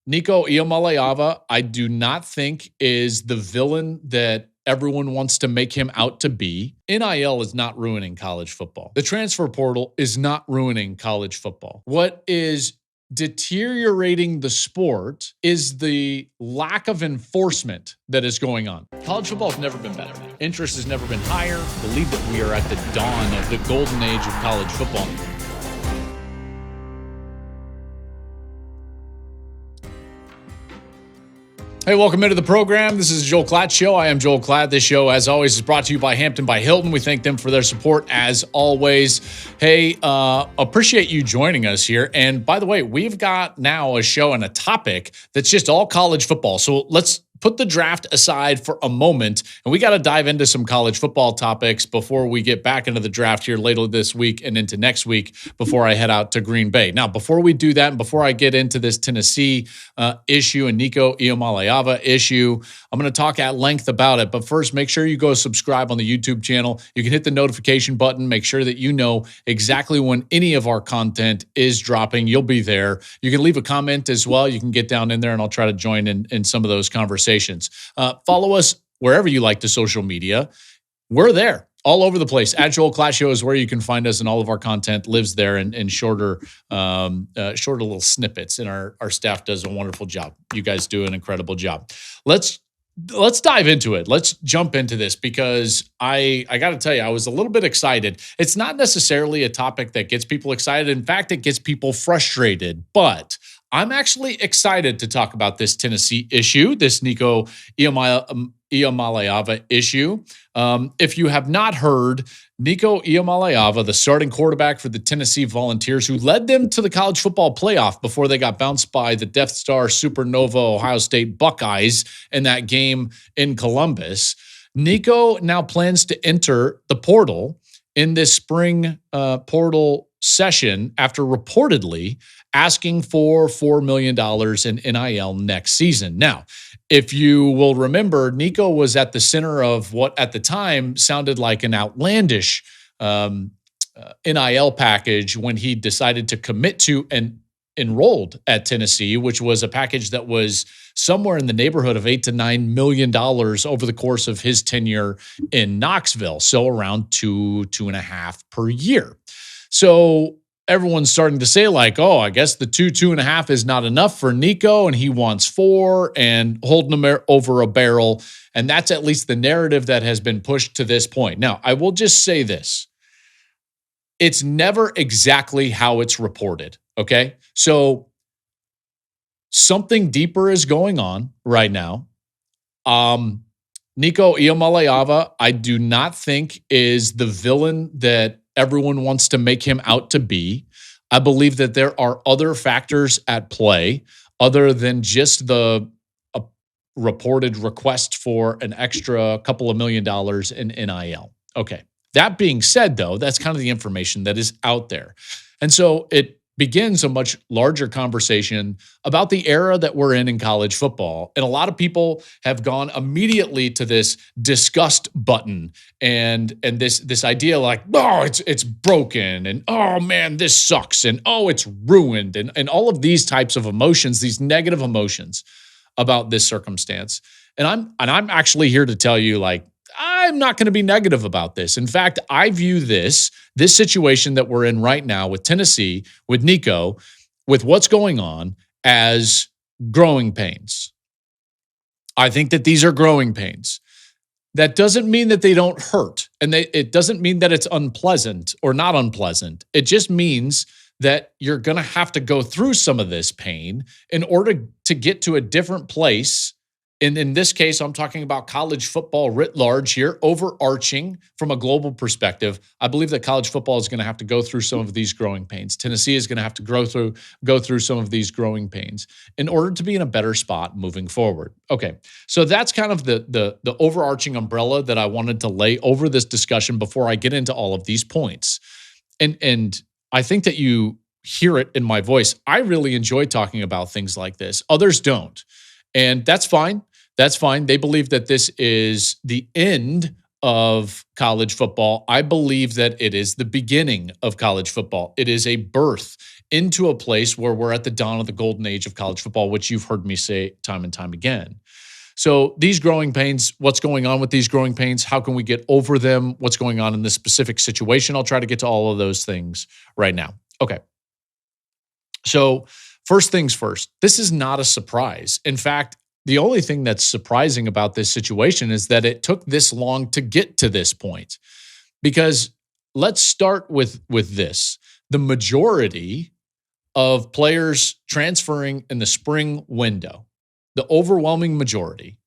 Nico Iamaleava, I do not think is the villain that everyone wants to make him out to be. NIL is not ruining college football. The transfer portal is not ruining college football. What is deteriorating the sport is the lack of enforcement that is going on. College football has never been better. Interest has never been higher. I believe that we are at the dawn of the golden age of college football. Hey, welcome into the program. This is Joel Klatt Show. I am Joel Klatt. This show, as always, is brought to you by Hampton by Hilton. We thank them for their support, as always. Hey, appreciate you joining us here. And by the way, we've got now a show and a topic that's just all college football. So let's put the draft aside for a moment, and we got to dive into some college football topics before we get back into the draft here later this week and into next week before I head out to Green Bay. Now, before we do that, and before I get into this Tennessee issue and Nico Iamaleava issue, I'm going to talk at length about it. But first, make sure you go subscribe on the YouTube channel. You can hit the notification button. Make sure that you know exactly when any of our content is dropping. You'll be there. You can leave a comment as well. You can get down in there, and I'll try to join in some of those conversations. Follow us wherever you like the social media. We're there all over the place. At Joel Klatt Show is where you can find us, and all of our content lives there in shorter little snippets. And our staff does a wonderful job. You guys do an incredible job. Let's dive into it. Let's jump into this because I got to tell you, I was a little bit excited. It's not necessarily a topic that gets people excited. In fact, it gets people frustrated, but I'm actually excited to talk about this Tennessee issue, this Nico Iamaleava issue. If you have not heard, Nico Iamaleava, the starting quarterback for the Tennessee Volunteers, who led them to the college football playoff before they got bounced by the Death Star Supernova Ohio State Buckeyes in that game in Columbus. Nico now plans to enter the portal in this spring portal session after reportedly asking for $4 million in NIL next season. Now, if you will remember, Nico was at the center of what at the time sounded like an outlandish NIL package when he decided to commit to and enrolled at Tennessee, which was a package that was somewhere in the neighborhood of $8 to $9 million over the course of his tenure in Knoxville. So around two and a half per year. So everyone's starting to say like, oh, I guess the two and a half is not enough for Nico and he wants $4 million and holding him over a barrel. And that's at least the narrative that has been pushed to this point. Now, I will just say this. It's never exactly how it's reported, okay? So something deeper is going on right now. Nico Iamaleava, I do not think is the villain that everyone wants to make him out to be. I believe that there are other factors at play other than just the reported request for an extra couple of $1 million in NIL. Okay. That being said, though, that's kind of the information that is out there. And so it begins a much larger conversation about the era that we're in college football. And a lot of people have gone immediately to this disgust button and this idea like, oh, it's broken, and oh man, this sucks, and oh, it's ruined, and all of these types of emotions, these negative emotions about this circumstance. And I'm actually here to tell you, like, I'm not going to be negative about this. In fact, I view this situation that we're in right now with Tennessee, with Nico, with what's going on as growing pains. I think that these are growing pains. That doesn't mean that they don't hurt. And it doesn't mean that it's unpleasant or not unpleasant. It just means that you're going to have to go through some of this pain in order to get to a different place. And in this case, I'm talking about college football writ large here, overarching from a global perspective. I believe that college football is going to have to go through some of these growing pains. Tennessee is going to have to go through some of these growing pains in order to be in a better spot moving forward. Okay, so that's kind of the overarching umbrella that I wanted to lay over this discussion before I get into all of these points. And I think that you hear it in my voice. I really enjoy talking about things like this. Others don't. And that's fine. That's fine. They believe that this is the end of college football. I believe that it is the beginning of college football. It is a birth. into a place where we're at the dawn of the golden age of college football, which you've heard me say time and time again. So these growing pains, what's going on with these growing pains? How can we get over them? What's going on in this specific situation? I'll try to get to all of those things right now. Okay. So first things first, this is not a surprise. In fact, the only thing that's surprising about this situation is that it took this long to get to this point. Because let's start with this. The majority of players transferring in the spring window, the overwhelming majority,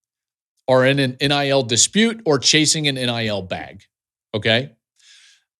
are in an NIL dispute or chasing an NIL bag, okay?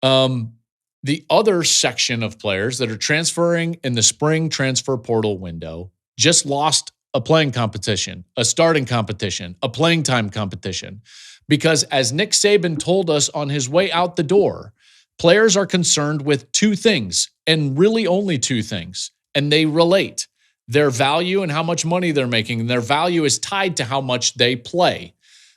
The other section of players that are transferring in the spring transfer portal window just lost a playing competition, a starting competition, a playing time competition. Because as Nick Saban told us on his way out the door, players are concerned with two things, and really only two things, and they relate: their value and how much money they're making. And their value is tied to how much they play.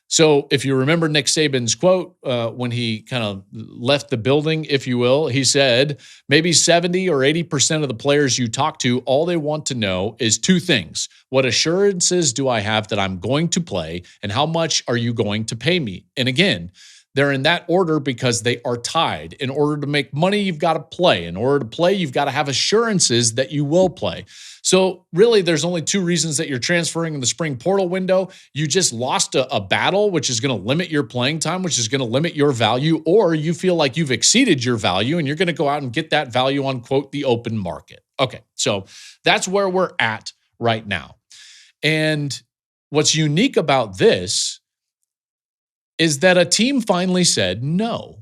So if you remember Nick Saban's quote when he kind of left the building, if you will, he said, maybe 70 or 80% of the players you talk to, all they want to know is two things. What assurances do I have that I'm going to play, and how much are you going to pay me? And again, they're in that order because they are tied. In order to make money, you've got to play. In order to play, you've got to have assurances that you will play. So really, there's only two reasons that you're transferring in the spring portal window. You just lost a battle, which is going to limit your playing time, which is going to limit your value, or you feel like you've exceeded your value and you're going to go out and get that value on, quote, the open market. Okay, so that's where we're at right now. And what's unique about this is that a team finally said no.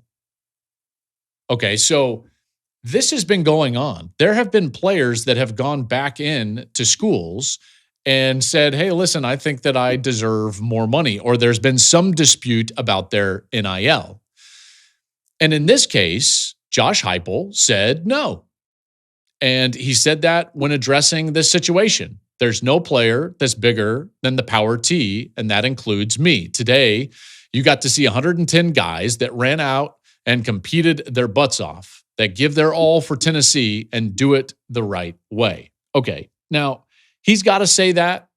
Okay, so this has been going on. There have been players that have gone back in to schools and said, hey, listen, I think that I deserve more money, or there's been some dispute about their NIL. And in this case, Josh Heupel said no. And he said that when addressing this situation. There's no player that's bigger than the power T, and that includes me. Today, you got to see 110 guys that ran out and competed their butts off, that give their all for Tennessee and do it the right way. Okay, now he's got to say that.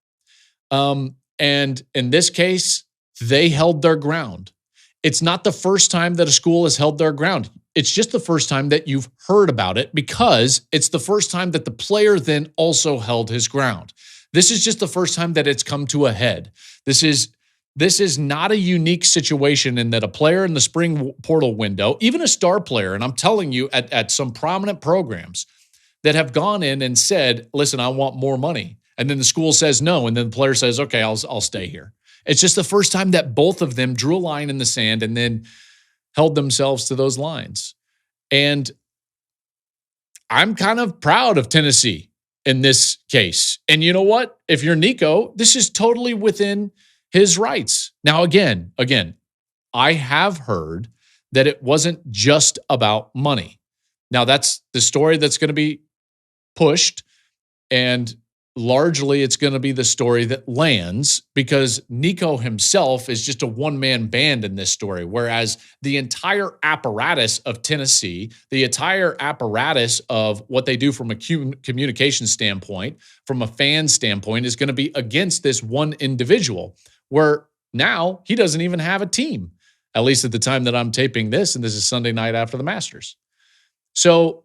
And in this case, they held their ground. It's not the first time that a school has held their ground. It's just the first time that you've heard about it, because it's the first time that the player then also held his ground. This is just the first time that it's come to a head. This is not a unique situation in that a player in the spring portal window, even a star player, and I'm telling you at some prominent programs that have gone in and said, listen, I want more money. And then the school says no. And then the player says, okay, I'll stay here. It's just the first time that both of them drew a line in the sand and then held themselves to those lines. And I'm kind of proud of Tennessee in this case. And you know what? If you're Nico, this is totally within his rights. Now, again, I have heard that it wasn't just about money. Now, that's the story that's going to be pushed, and largely it's going to be the story that lands, because Nico himself is just a one-man band in this story, whereas the entire apparatus of Tennessee, the entire apparatus of what they do from a communication standpoint, from a fan standpoint, is going to be against this one individual, where now he doesn't even have a team, at least at the time that I'm taping this, and this is Sunday night after the Masters. So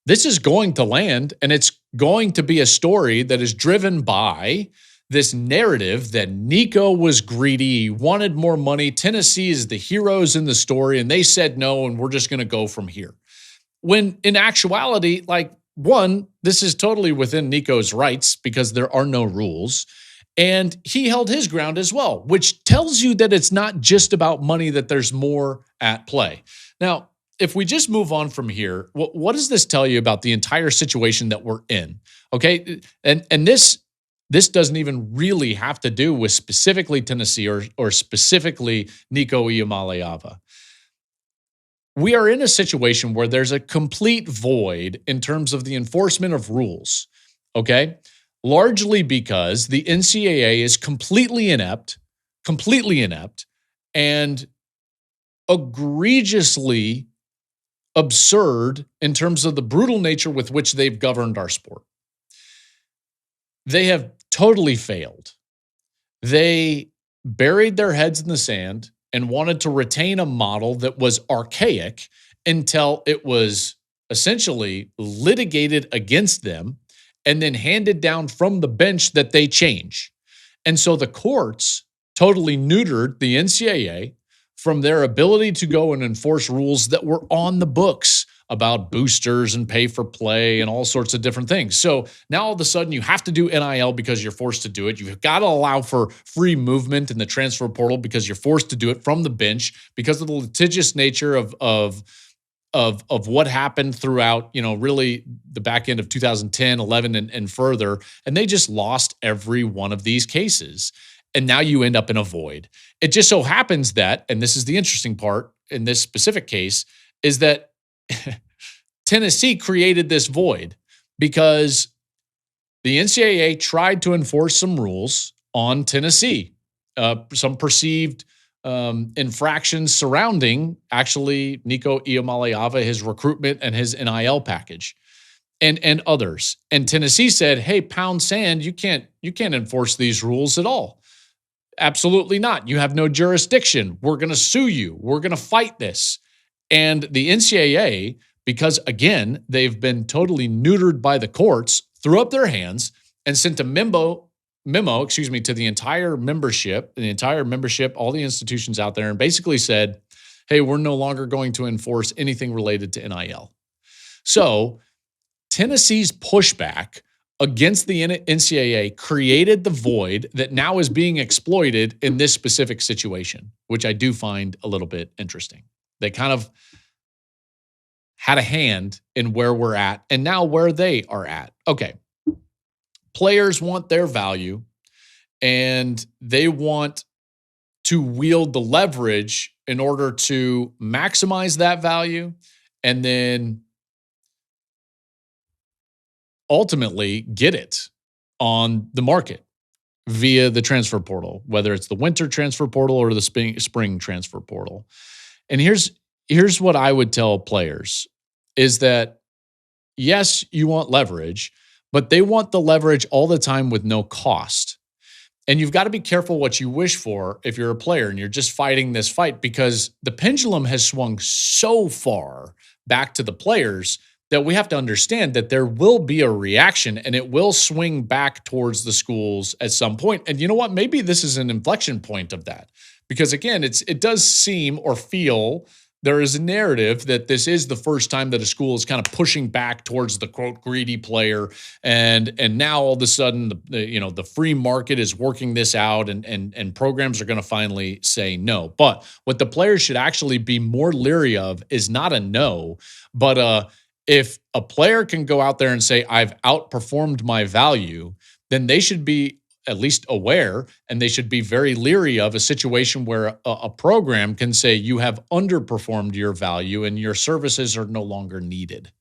this is going to land, and it's going to be a story that is driven by this narrative that Nico was greedy, he wanted more money, Tennessee is the heroes in the story, and they said no, and we're just going to go from here. When in actuality, this is totally within Nico's rights because there are no rules. And he held his ground as well, which tells you that it's not just about money, that there's more at play. Now, if we just move on from here, what does this tell you about the entire situation that we're in? Okay, and this doesn't even really have to do with specifically Tennessee or specifically Nico Iamaleava. We are in a situation where there's a complete void in terms of the enforcement of rules, okay? Largely because the NCAA is completely inept, and egregiously absurd in terms of the brutal nature with which they've governed our sport. They have totally failed. They buried their heads in the sand and wanted to retain a model that was archaic until it was essentially litigated against them and then handed down from the bench that they change. And so the courts totally neutered the NCAA from their ability to go and enforce rules that were on the books about boosters and pay for play and all sorts of different things. So now all of a sudden you have to do NIL because you're forced to do it. You've got to allow for free movement in the transfer portal because you're forced to do it from the bench because of the litigious nature of what happened throughout, really the back end of 2010, 11, and further. And they just lost every one of these cases. And now you end up in a void. It just so happens that, and this is the interesting part in this specific case, is that Tennessee created this void because the NCAA tried to enforce some rules on Tennessee, some perceived infractions surrounding actually Nico Iamaleava, his recruitment and his NIL package, and others. And Tennessee said, "Hey, pound sand, you can't enforce these rules at all. Absolutely not. You have no jurisdiction. We're going to sue you. We're going to fight this." And the NCAA, because again, they've been totally neutered by the courts, threw up their hands and sent a memo, to the entire membership, all the institutions out there, and basically said, "Hey, we're no longer going to enforce anything related to NIL." So Tennessee's pushback against the NCAA created the void that now is being exploited in this specific situation, which I do find a little bit interesting. They kind of had a hand in where we're at and now where they are at. Okay. Players want their value and they want to wield the leverage in order to maximize that value and then ultimately get it on the market via the transfer portal, whether it's the winter transfer portal or the spring transfer portal. And here's what I would tell players is that, yes, you want leverage, but they want the leverage all the time with no cost. And you've got to be careful what you wish for if you're a player and you're just fighting this fight, because the pendulum has swung so far back to the players that we have to understand that there will be a reaction and it will swing back towards the schools at some point. And you know what? Maybe this is an inflection point of that, because again, it does seem or feel there is a narrative that this is the first time that a school is kind of pushing back towards the quote greedy player, and now all of a sudden the free market is working this out, and programs are going to finally say no. But what the players should actually be more leery of is not a no, but if a player can go out there and say, "I've outperformed my value," then they should be at least aware, and they should be very leery of a situation where a program can say you have underperformed your value and your services are no longer needed.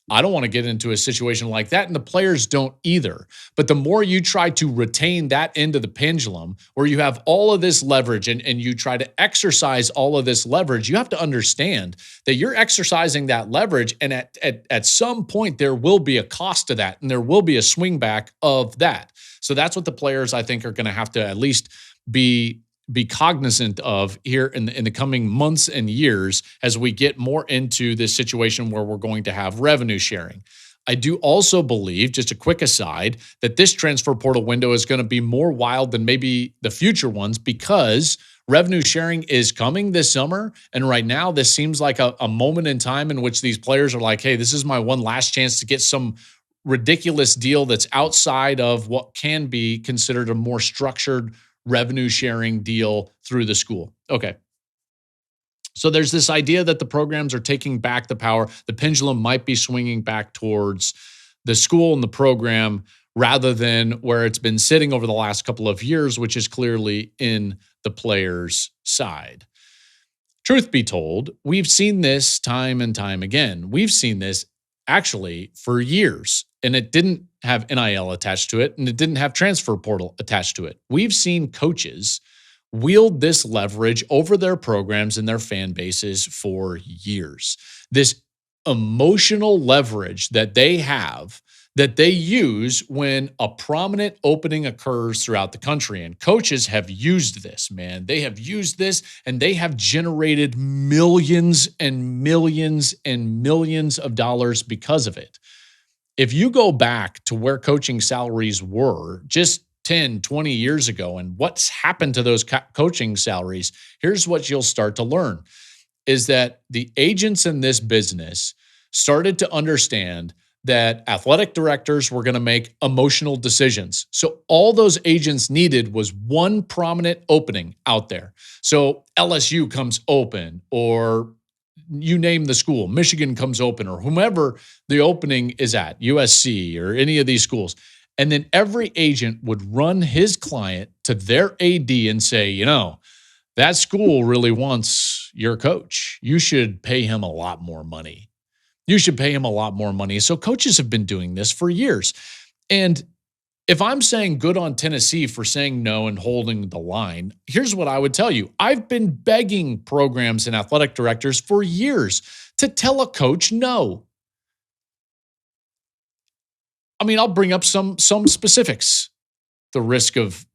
I don't want to get into a situation like that, and the players don't either. But the more you try to retain that end of the pendulum, where you have all of this leverage and you try to exercise all of this leverage, you have to understand that you're exercising that leverage, and at some point there will be a cost to that, and there will be a swing back of that. So that's what the players, I think, are going to have to at least be cognizant of here in the coming months and years as we get more into this situation where we're going to have revenue sharing. I do also believe, just a quick aside, that this transfer portal window is going to be more wild than maybe the future ones, because revenue sharing is coming this summer. And right now, this seems like a moment in time in which these players are like, "Hey, this is my one last chance to get some ridiculous deal that's outside of what can be considered a more structured revenue sharing deal through the school." Okay. So there's this idea that the programs are taking back the power. The pendulum might be swinging back towards the school and the program rather than where it's been sitting over the last couple of years, which is clearly in the player's side. Truth be told, we've seen this time and time again. We've seen this actually for years, and it didn't have NIL attached to it, and it didn't have transfer portal attached to it. We've seen coaches wield this leverage over their programs and their fan bases for years. This emotional leverage that they have, that they use when a prominent opening occurs throughout the country. And coaches have used this, man. They have used this, and they have generated millions and millions and millions of dollars because of it. If you go back to where coaching salaries were just 10, 20 years ago and what's happened to those coaching salaries, here's what you'll start to learn is that the agents in this business started to understand that athletic directors were going to make emotional decisions. So all those agents needed was one prominent opening out there. So LSU comes open, or you name the school, Michigan comes open, or whomever the opening is at, USC or any of these schools. And then every agent would run his client to their AD and say, that school really wants your coach. You should pay him a lot more money. You should pay him a lot more money. So coaches have been doing this for years. And if I'm saying good on Tennessee for saying no and holding the line, here's what I would tell you. I've been begging programs and athletic directors for years to tell a coach no. I mean, I'll bring up some specifics. The risk of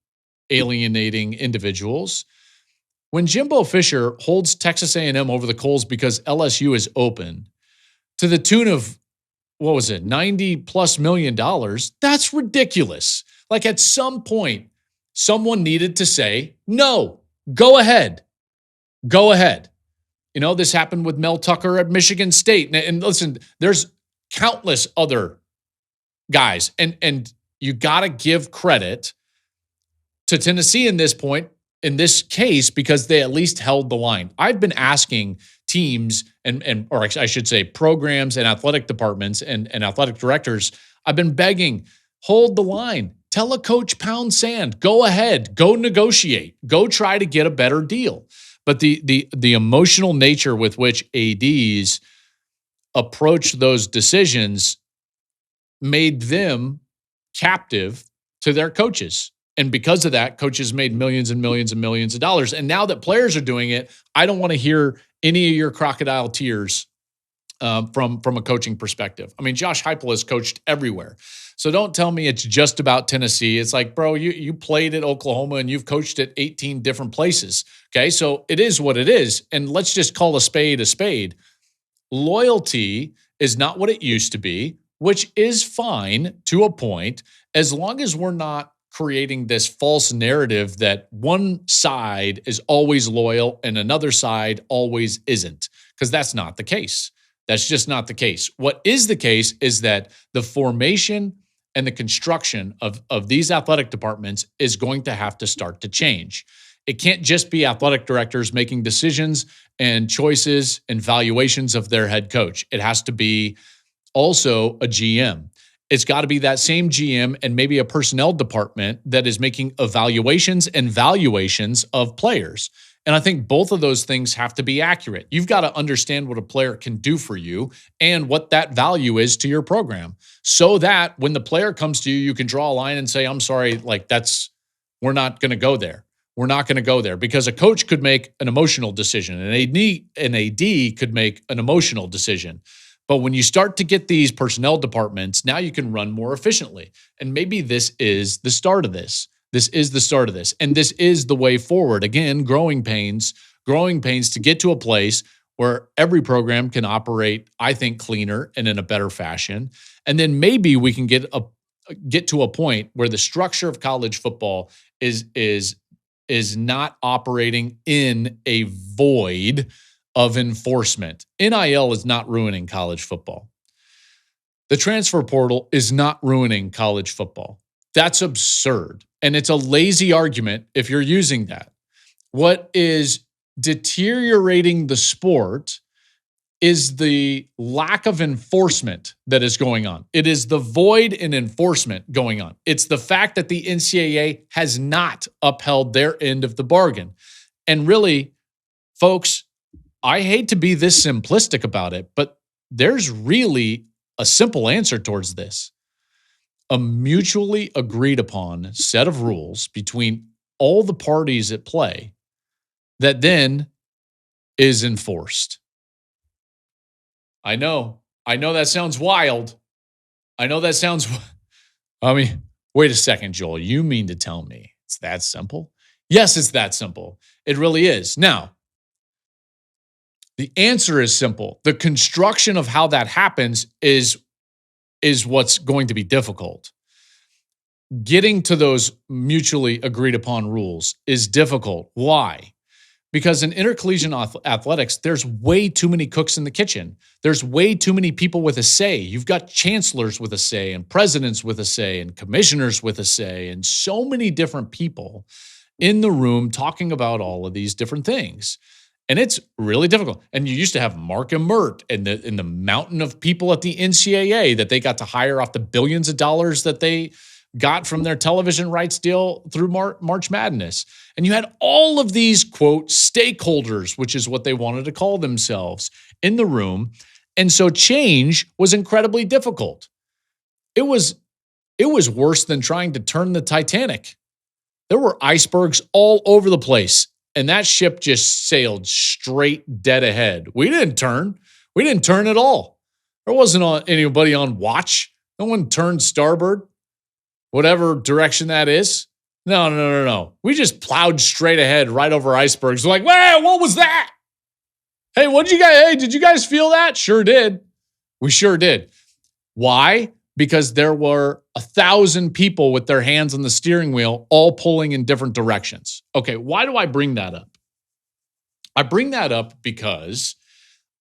alienating individuals. When Jimbo Fisher holds Texas A&M over the coals because LSU is open to the tune of, $90+ million, that's ridiculous. Like, at some point, someone needed to say, no, go ahead. Go ahead. This happened with Mel Tucker at Michigan State. And listen, there's countless other guys. And you got to give credit to Tennessee in this case, because they at least held the line. I've been asking teams or I should say programs and athletic departments and athletic directors, I've been begging, hold the line. Tell a coach pound sand. Go ahead. Go negotiate. Go try to get a better deal. But the emotional nature with which ADs approach those decisions made them captive to their coaches. And because of that, coaches made millions and millions and millions of dollars. And now that players are doing it, I don't want to hear any of your crocodile tears from a coaching perspective. I mean, Josh Heupel has coached everywhere. So don't tell me it's just about Tennessee. It's like, bro, you played at Oklahoma and you've coached at 18 different places. Okay, so it is what it is. And let's just call a spade a spade. Loyalty is not what it used to be, which is fine to a point, as long as we're not creating this false narrative that one side is always loyal and another side always isn't, because that's not the case. That's just not the case. What is the case is that the formation and the construction of these athletic departments is going to have to start to change. It can't just be athletic directors making decisions and choices and valuations of their head coach. It has to be also a GM. It's got to be that same GM and maybe a personnel department that is making evaluations and valuations of players. And I think both of those things have to be accurate. You've got to understand what a player can do for you and what that value is to your program, so that when the player comes to you, you can draw a line and say, I'm sorry, we're not going to go there. We're not going to go there, because a coach could make an emotional decision, and an AD could make an emotional decision. But when you start to get these personnel departments, now you can run more efficiently. And maybe this is the start of this. This is the start of this. And this is the way forward. Again, growing pains to get to a place where every program can operate, I think, cleaner and in a better fashion. And then maybe we can get to a point where the structure of college football is not operating in a void of enforcement. NIL is not ruining college football. The transfer portal is not ruining college football. That's absurd. And it's a lazy argument if you're using that. What is deteriorating the sport is the lack of enforcement that is going on. It is the void in enforcement going on. It's the fact that the NCAA has not upheld their end of the bargain. And really, folks, I hate to be this simplistic about it, but there's really a simple answer towards this. A mutually agreed upon set of rules between all the parties at play that then is enforced. I know that sounds wild. I know that sounds, I mean, wait a second, Joel. You mean to tell me it's that simple? Yes, it's that simple. It really is. Now, the answer is simple. The construction of how that happens is what's going to be difficult. Getting to those mutually agreed upon rules is difficult. Why? Because in intercollegiate athletics, there's way too many cooks in the kitchen. There's way too many people with a say. You've got chancellors with a say and presidents with a say and commissioners with a say and so many different people in the room talking about all of these different things. And it's really difficult. And you used to have Mark and Mert and the mountain of people at the NCAA that they got to hire off the billions of dollars that they got from their television rights deal through March Madness. And you had all of these, quote, stakeholders, which is what they wanted to call themselves, in the room. And so change was incredibly difficult. It was worse than trying to turn the Titanic. There were icebergs all over the place, and that ship just sailed straight dead ahead. We didn't turn. We didn't turn at all. There wasn't anybody on watch. No one turned starboard, whatever direction that is. No. We just plowed straight ahead right over icebergs. We're like, wow, what was that? Hey, did you guys feel that? Sure did. We sure did. Why? Because there were 1,000 people with their hands on the steering wheel, all pulling in different directions. Okay, why do I bring that up? I bring that up because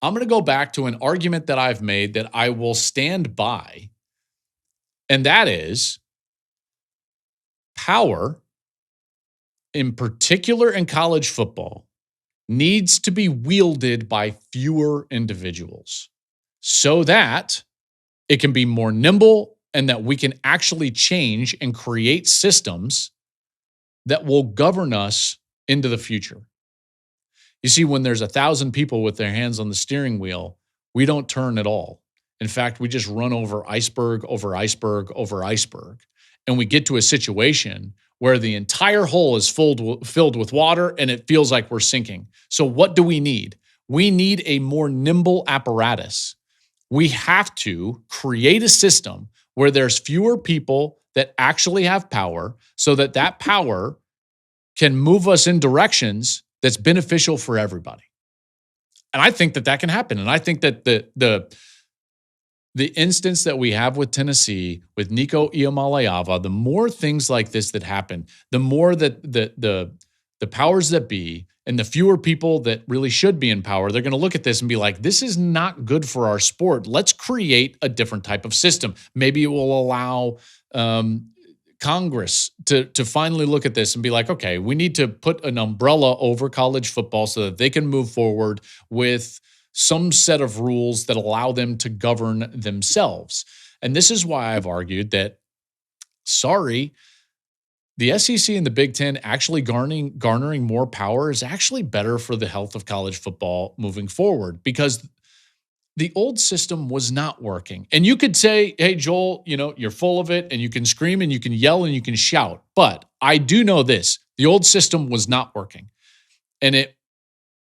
I'm going to go back to an argument that I've made that I will stand by, and that is power, in particular in college football, needs to be wielded by fewer individuals so that it can be more nimble and that we can actually change and create systems that will govern us into the future. You see, when there's 1,000 people with their hands on the steering wheel, we don't turn at all. In fact, we just run over iceberg, over iceberg, over iceberg. And we get to a situation where the entire hull is filled with water and it feels like we're sinking. So what do we need? We need a more nimble apparatus. We have to create a system where there's fewer people that actually have power so that that power can move us in directions that's beneficial for everybody. And I think that can happen. And I think that the instance that we have with Tennessee, with Nico Iamaleava, the more things like this that happen, the more that the powers that be and the fewer people that really should be in power, they're going to look at this and be like, this is not good for our sport. Let's create a different type of system. Maybe it will allow Congress to finally look at this and be like, okay, we need to put an umbrella over college football so that they can move forward with some set of rules that allow them to govern themselves. And this is why I've argued that, the SEC and the Big Ten actually garnering more power is actually better for the health of college football moving forward, because the old system was not working. And you could say, hey, Joel, you're full of it, and you can scream and you can yell and you can shout. But I do know this, the old system was not working, and it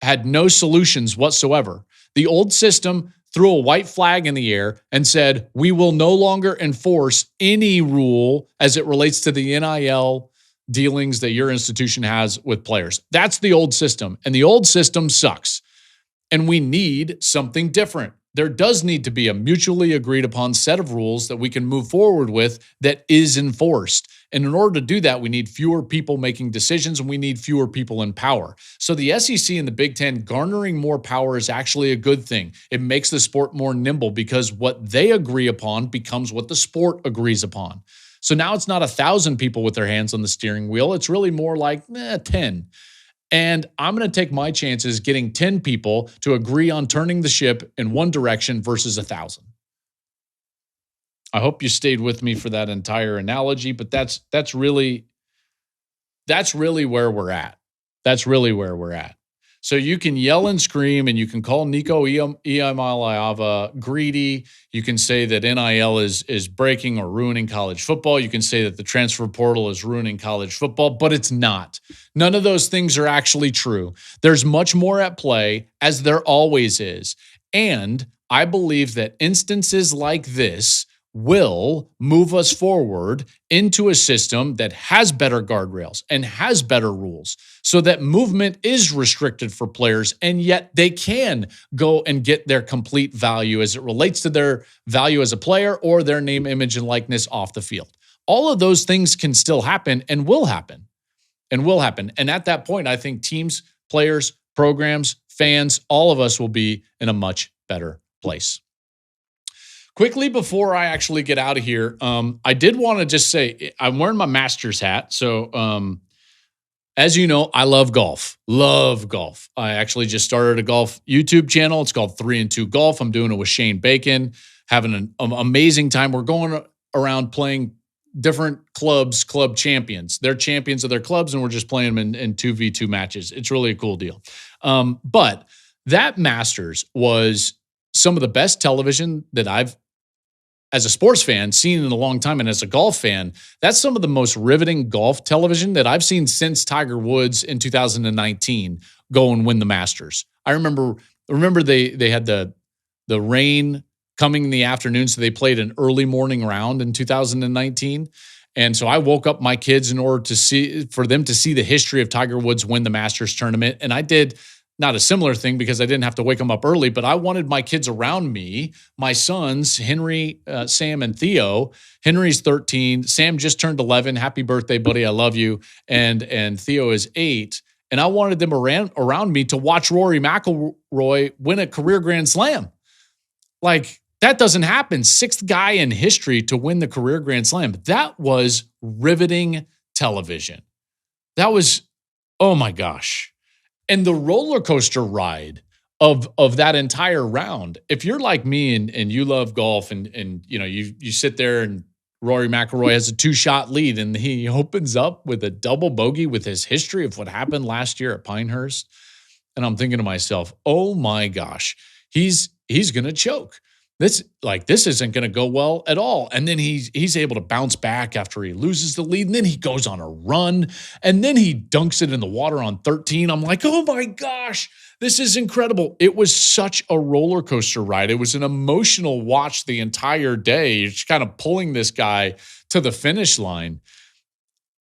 had no solutions whatsoever. The old system threw a white flag in the air and said, we will no longer enforce any rule as it relates to the NIL dealings that your institution has with players. That's the old system, and the old system sucks. And we need something different. There does need to be a mutually agreed upon set of rules that we can move forward with that is enforced. And in order to do that, we need fewer people making decisions, and we need fewer people in power. So the SEC and the Big Ten garnering more power is actually a good thing. It makes the sport more nimble because what they agree upon becomes what the sport agrees upon. So now it's not 1,000 people with their hands on the steering wheel. It's really more like 10. And I'm going to take my chances getting 10 people to agree on turning the ship in one direction versus 1,000. I hope you stayed with me for that entire analogy, but that's really where we're at. That's really where we're at. So you can yell and scream, and you can call Nico Iamaleava greedy. You can say that NIL is breaking or ruining college football. You can say that the transfer portal is ruining college football, but it's not. None of those things are actually true. There's much more at play, as there always is. And I believe that instances like this will move us forward into a system that has better guardrails and has better rules so that movement is restricted for players, and yet they can go and get their complete value as it relates to their value as a player or their name, image, and likeness off the field. All of those things can still happen and will happen and will happen. And at that point, I think teams, players, programs, fans, all of us will be in a much better place. Quickly, before I actually get out of here, I did want to just say I'm wearing my Masters hat. So, as you know, I love golf. Love golf. I actually just started a golf YouTube channel. It's called 3 and 2 Golf. I'm doing it with Shane Bacon, having an amazing time. We're going around playing different clubs, club champions. They're champions of their clubs, and we're just playing them in 2v2 matches. It's really a cool deal. But that Masters was some of the best television that I've, as a sports fan, seen in a long time. And as a golf fan, that's some of the most riveting golf television that I've seen since Tiger Woods in 2019 go and win the Masters. I remember they had the rain coming in the afternoon, so they played an early morning round in 2019. And so I woke up my kids in order for them to see the history of Tiger Woods win the Masters tournament. And I did not a similar thing because I didn't have to wake them up early, but I wanted my kids around me, my sons, Henry, Sam, and Theo. Henry's 13. Sam just turned 11. Happy birthday, buddy. I love you. And Theo is 8. And I wanted them around me to watch Rory McIlroy win a career Grand Slam. Like, that doesn't happen. 6th guy in history to win the career Grand Slam. That was riveting television. That was, oh my gosh. And the roller coaster ride of that entire round. If you're like me and you love golf and you know you sit there and Rory McIlroy has a 2-shot lead and he opens up with a double bogey with his history of what happened last year at Pinehurst, and I'm thinking to myself, oh my gosh, he's gonna choke. This isn't going to go well at all. And then he's able to bounce back after he loses the lead. And then he goes on a run. And then he dunks it in the water on 13. I'm like, oh my gosh, this is incredible. It was such a roller coaster ride. It was an emotional watch the entire day. You're just kind of pulling this guy to the finish line.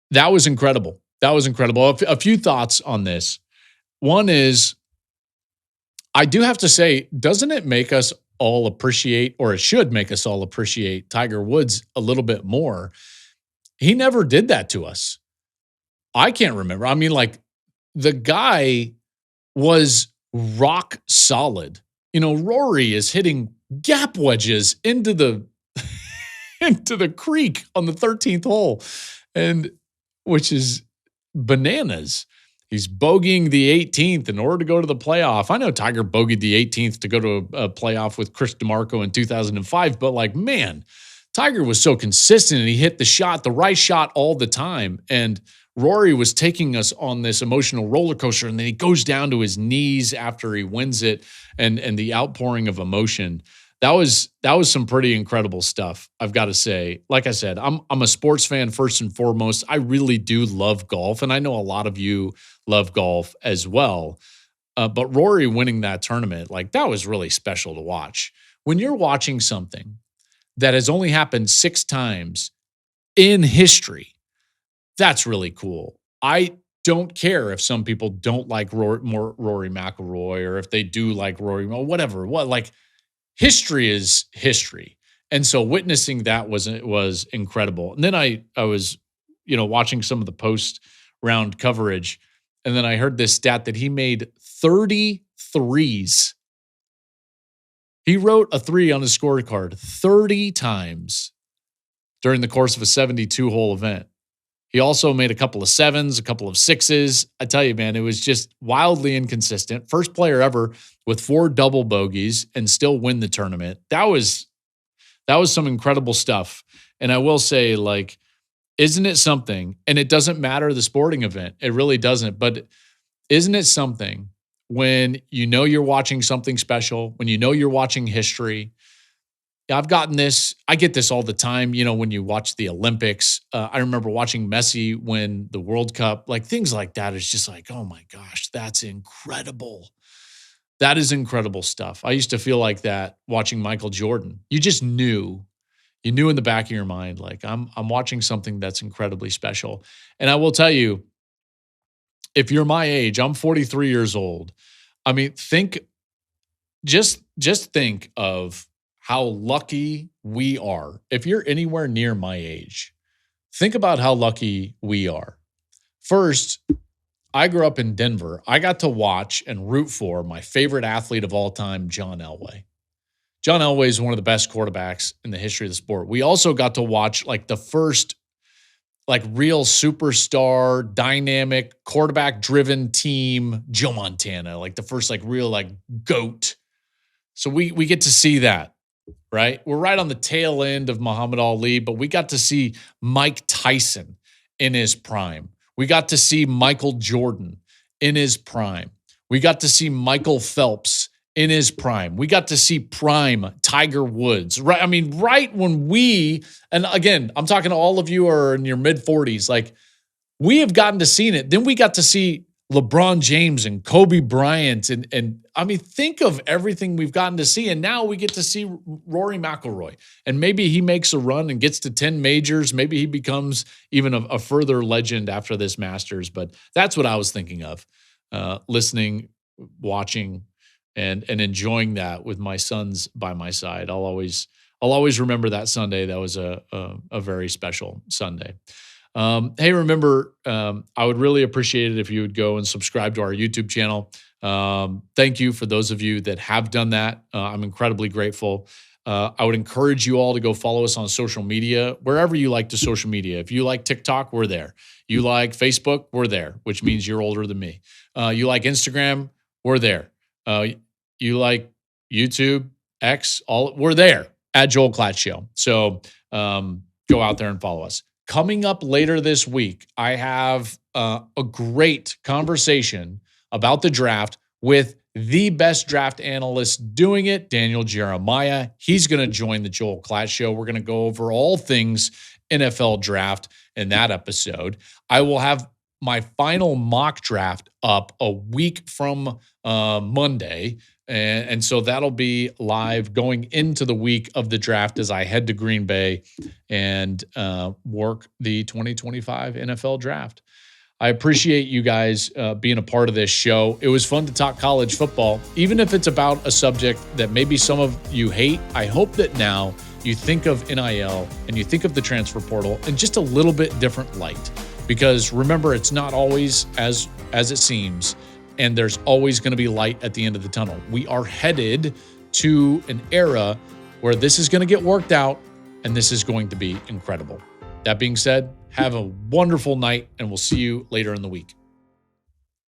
That was incredible. That was incredible. A few thoughts on this. One is, I do have to say, doesn't it make us all appreciate, or it should make us all appreciate, Tiger Woods a little bit more? He never did that to us. I can't remember. I mean, like, the guy was rock solid. You know, Rory is hitting gap wedges into the into the creek on the 13th hole, and which is bananas. He's bogeying the 18th in order to go to the playoff. I know Tiger bogeyed the 18th to go to a playoff with Chris DeMarco in 2005, but like, man, Tiger was so consistent and he hit the right shot all the time. And Rory was taking us on this emotional roller coaster, and then he goes down to his knees after he wins it, and the outpouring of emotion. That was some pretty incredible stuff, I've got to say. Like I said, I'm a sports fan first and foremost. I really do love golf, and I know a lot of you love golf as well. But Rory winning that tournament, like, that was really special to watch. When you're watching something that has only happened 6 times in history, that's really cool. I don't care if some people don't like Rory McIlroy, or if they do like Rory, whatever. History is history. And so witnessing that was incredible. And then I was, watching some of the post-round coverage, and then I heard this stat that he made 30 threes. He wrote a 3 on his scorecard 30 times during the course of a 72-hole event. He also made a couple of 7s, a couple of 6s. I tell you, man, it was just wildly inconsistent. First player ever with 4 double bogeys and still win the tournament. That was some incredible stuff. And I will say, like, isn't it something, and it doesn't matter the sporting event, it really doesn't, but isn't it something when you know you're watching something special, when you know you're watching history. I've gotten this. I get this all the time. When you watch the Olympics, I remember watching Messi win the World Cup, like things like that. It's just like, oh my gosh, that's incredible. That is incredible stuff. I used to feel like that watching Michael Jordan. You just knew, in the back of your mind, like I'm watching something that's incredibly special. And I will tell you, if you're my age, I'm 43 years old. I mean, just think of how lucky we are. If you're anywhere near my age, think about how lucky we are. First, I grew up in Denver. I got to watch and root for my favorite athlete of all time, John Elway. John Elway is one of the best quarterbacks in the history of the sport. We also got to watch like the first real superstar, dynamic, quarterback-driven team, Joe Montana, like the first real GOAT. So we get to see that. Right? We're right on the tail end of Muhammad Ali, but we got to see Mike Tyson in his prime. We got to see Michael Jordan in his prime. We got to see Michael Phelps in his prime. We got to see prime Tiger Woods. Right? I mean, right when and again, I'm talking to all of you who are in your mid-40s, like we have gotten to see it. Then we got to see LeBron James and Kobe Bryant. And I mean, think of everything we've gotten to see. And now we get to see Rory McIlroy. And maybe he makes a run and gets to 10 majors. Maybe he becomes even a further legend after this Masters. But that's what I was thinking of, listening, watching, and enjoying that with my sons by my side. I'll always remember that Sunday. That was a very special Sunday. Hey, remember, I would really appreciate it if you would go and subscribe to our YouTube channel. Thank you for those of you that have done that. I'm incredibly grateful. I would encourage you all to go follow us on social media, wherever you like to social media. If you like TikTok, we're there. You like Facebook, we're there, which means you're older than me. You like Instagram, we're there. You like YouTube, X, we're there at Joel Klatt Show. So go out there and follow us. Coming up later this week, I have a great conversation about the draft with the best draft analyst doing it, Daniel Jeremiah. He's going to join the Joel Klatt Show. We're going to go over all things NFL draft in that episode. I will have my final mock draft up a week from Monday. And so that'll be live going into the week of the draft as I head to Green Bay and work the 2025 NFL draft. I appreciate you guys being a part of this show. It was fun to talk college football, even if it's about a subject that maybe some of you hate. I hope that now you think of NIL and you think of the transfer portal in just a little bit different light. Because remember, it's not always as it seems. And there's always going to be light at the end of the tunnel. We are headed to an era where this is going to get worked out, and this is going to be incredible. That being said, have a wonderful night, and we'll see you later in the week.